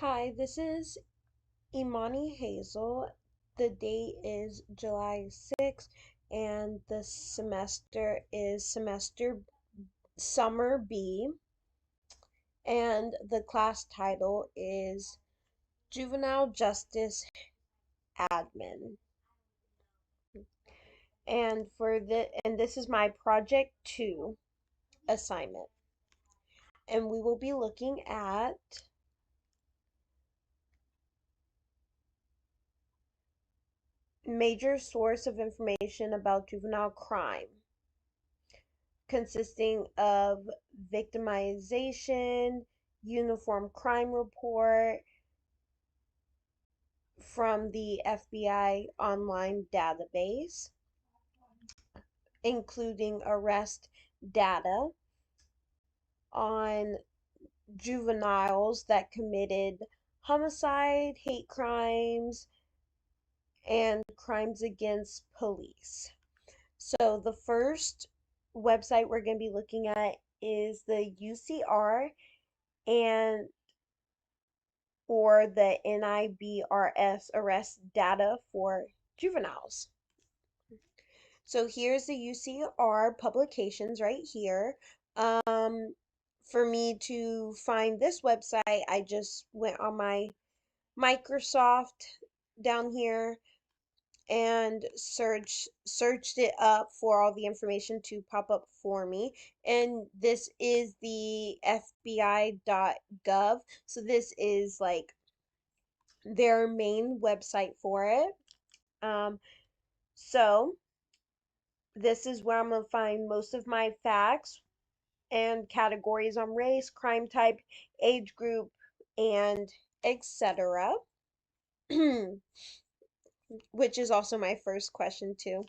Hi, this is Imani Hazel. The date is July 6th, and the semester is semester Summer B, and the class title is Juvenile Justice Admin. And this is my project 2 assignment. And we will be looking at major source of information about juvenile crime, consisting of victimization, uniform crime report from the FBI online database, including arrest data on juveniles that committed homicide, hate crimes, and crimes against police. So the first website we're going to be looking at is the UCR and or the NIBRS arrest data for juveniles. So here's the UCR publications right here. For me to find this website, I just went on my Microsoft down here and searched it up for all the information to pop up for me. And this is the FBI.gov. So this is like their main website for it. Um, so this is where I'm gonna find most of my facts and categories on race, crime type, age group, and etc. Which is also my first question too.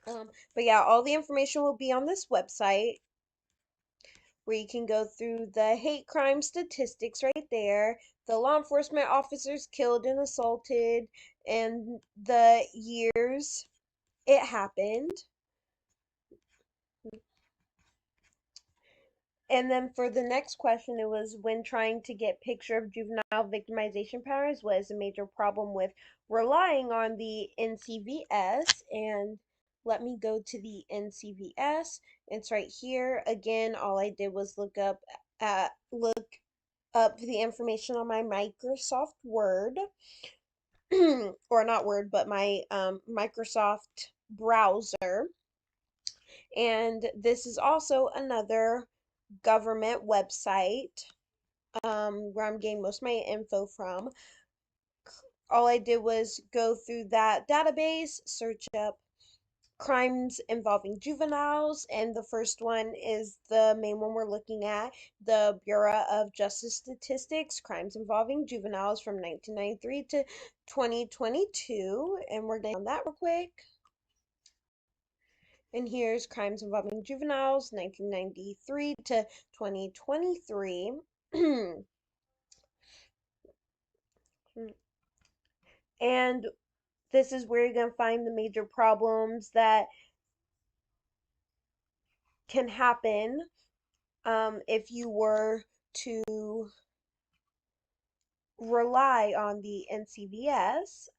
But yeah, all the information will be on this website where you can go through the hate crime statistics right there, the law enforcement officers killed and assaulted, and the years it happened. And then for the next question, it was when trying to get picture of juvenile victimization patterns, what is a major problem with relying on the NCVS? And let me go to the NCVS. It's right here. Again, all I did was look up the information on my Microsoft Word, or not Word, but my Microsoft browser. And this is also another government website where I'm getting most of my info from. All I did was go through that database, search up crimes involving juveniles, and the first one is the main one we're looking at, the Bureau of Justice Statistics, crimes involving juveniles from 1993 to 2022, and we're going on that real quick. And here's crimes involving juveniles, 1993 to 2023. And this is where you're going to find the major problems that can happen if you were to rely on the NCVS.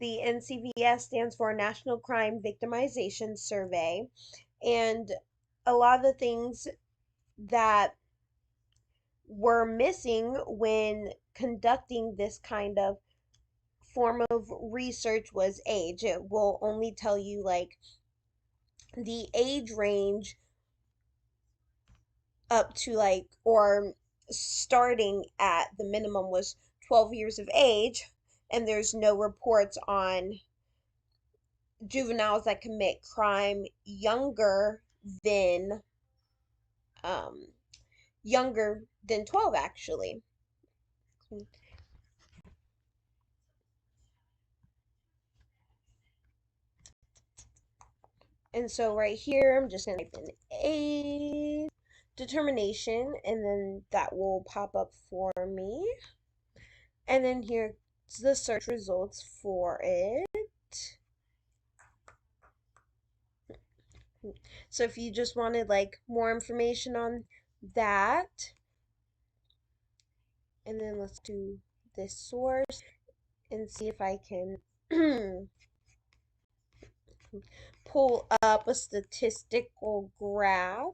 The NCVS stands for National Crime Victimization Survey. And a lot of the things that were missing when conducting this kind of form of research was age. It will only tell you like the age range up to like, or starting at the minimum was 12 years of age, and there's no reports on juveniles that commit crime um younger than 12 actually. And so right here, I'm just gonna type in age determination, and then that will pop up for me. And then here's the search results for it. So if you just wanted like more information on that, and then let's do this source and see if I can pull up a statistical a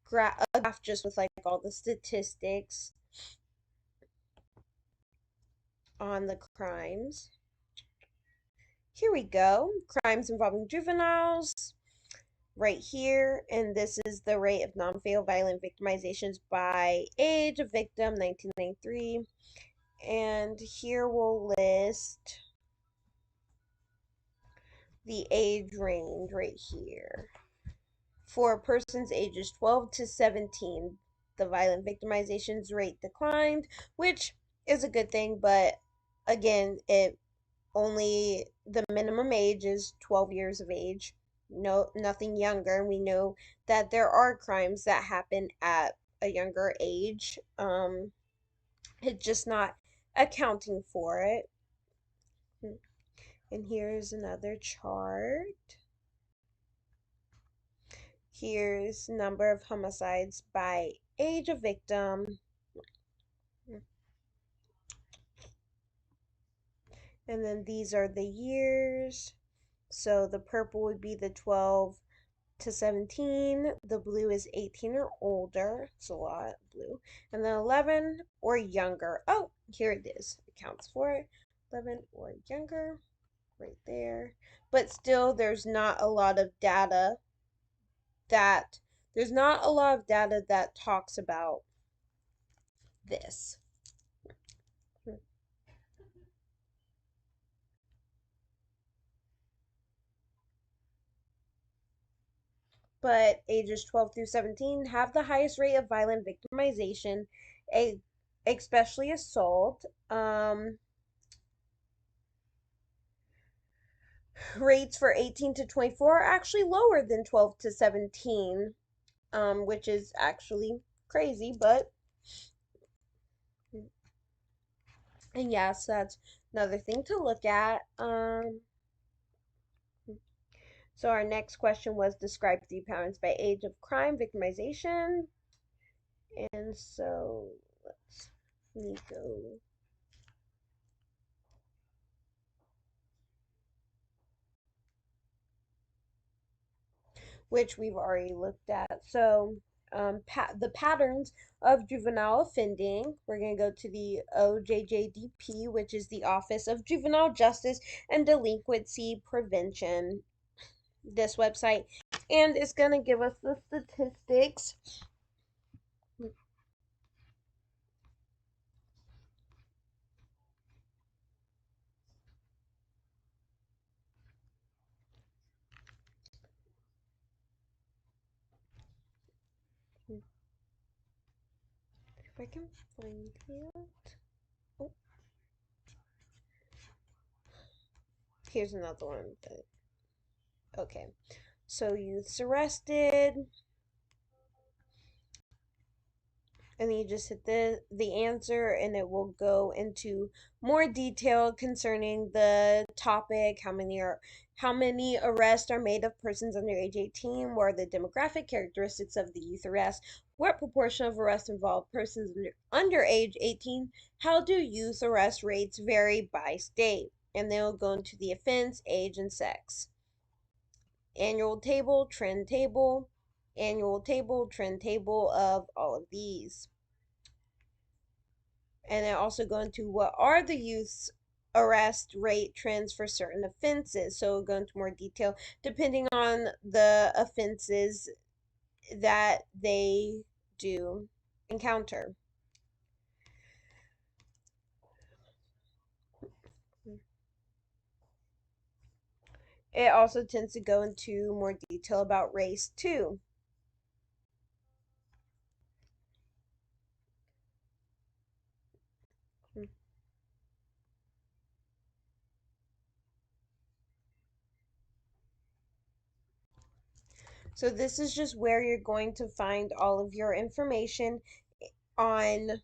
graph just with like all the statistics on the crimes. Here we go. Crimes involving juveniles right here, and this is the rate of non-fatal violent victimizations by age of victim 1993, and here we'll list the age range right here. For persons ages 12 to 17, the violent victimizations rate declined, which is a good thing, but again, it only the minimum age is 12 years of age. No, nothing younger. We know that there are crimes that happen at a younger age. It's just not accounting for it. And here's another chart. Here's number of homicides by age of victim. And then these are the years. So the purple would be the 12 to 17. The blue is 18 or older. It's a lot, blue. And then 11 or younger. Oh, here it is. It counts for it. 11 or younger, right there. But still, there's not a lot of data that talks about this. But ages 12 through 17 have the highest rate of violent victimization, especially assault. Rates for 18 to 24 are actually lower than 12 to 17, which is actually crazy, but and yes, that's another thing to look at. So our next question was describe three patterns by age of crime victimization. And so let me go. Which we've already looked at. So the patterns of juvenile offending, we're going to go to the OJJDP, which is the Office of Juvenile Justice and Delinquency Prevention, this website, and it's going to give us the statistics. If I can find it. Oh, here's another one. Okay, so youths arrested, and then you just hit the answer, and it will go into more detail concerning the topic. How many arrests are made of persons under age 18? What are the demographic characteristics of the youth arrest? What proportion of arrests involve persons under age 18? How do youth arrest rates vary by state? And then we'll go into the offense, age, and sex. Annual table, trend table, annual table, trend table of all of these. And then also go into what are the youth's arrest rate trends for certain offenses. So we'll go into more detail depending on the offenses that they do encounter. It also tends to go into more detail about race too. So this is just where you're going to find all of your information on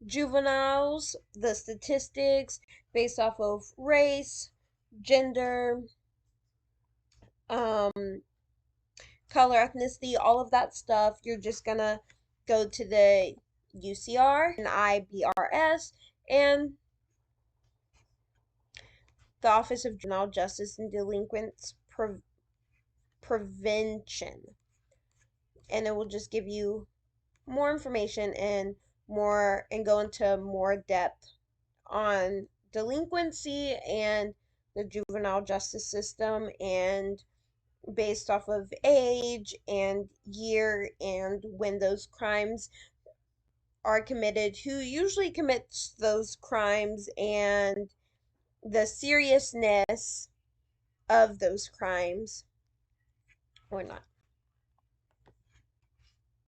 juveniles, the statistics based off of race, gender, color, ethnicity, all of that stuff, you're just gonna go to the UCR and IBRS and the Office of Juvenile Justice and Delinquents Prevention. And it will just give you more information and go into more depth on delinquency and the juvenile justice system, and based off of age and year and when those crimes are committed, who usually commits those crimes, and the seriousness of those crimes or not.